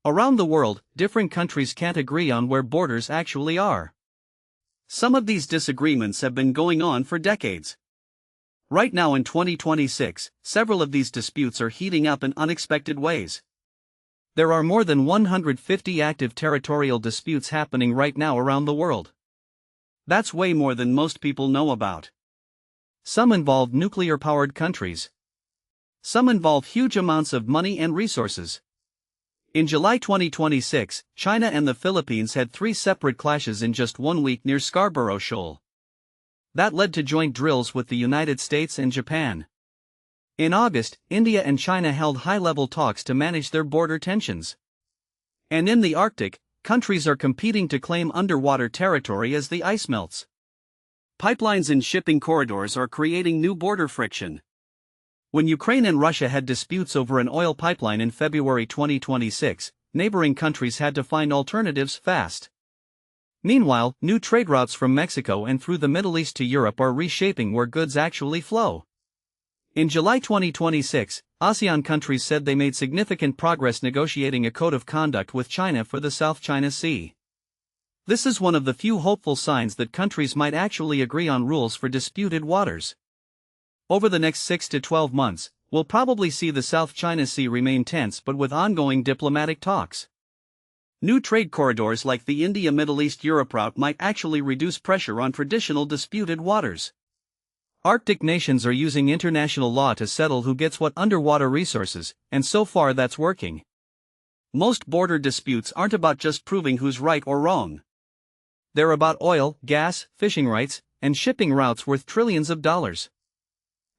Around the world, different countries can't agree on where borders actually are. Some of these disagreements have been going on for decades. Right now in 2026, several of these disputes are heating up in unexpected ways. There are more than 150 active territorial disputes happening right now around the world. That's way more than most people know about. Some involve nuclear-powered countries. Some involve huge amounts of money and resources. In July 2026, China and the Philippines had 3 separate clashes in just 1 week near Scarborough Shoal. That led to joint drills with the United States and Japan. In August, India and China held high-level talks to manage their border tensions. And in the Arctic, countries are competing to claim underwater territory as the ice melts. Pipelines and shipping corridors are creating new border friction. When Ukraine and Russia had disputes over an oil pipeline in February 2026, neighboring countries had to find alternatives fast. Meanwhile, new trade routes from Mexico and through the Middle East to Europe are reshaping where goods actually flow. In July 2026, ASEAN countries said they made significant progress negotiating a code of conduct with China for the South China Sea. This is one of the few hopeful signs that countries might actually agree on rules for disputed waters. Over the next 6 to 12 months, we'll probably see the South China Sea remain tense but with ongoing diplomatic talks. New trade corridors like the India-Middle East-Europe route might actually reduce pressure on traditional disputed waters. Arctic nations are using international law to settle who gets what underwater resources, and so far that's working. Most border disputes aren't about just proving who's right or wrong. They're about oil, gas, fishing rights, and shipping routes worth trillions of dollars.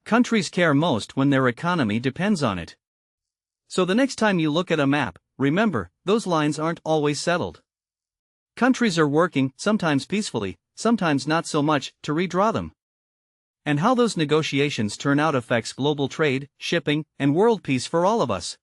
Countries care most when their economy depends on it. So the next time you look at a map, remember, those lines aren't always settled. Countries are working, sometimes peacefully, sometimes not so much, to redraw them. And how those negotiations turn out affects global trade, shipping, and world peace for all of us.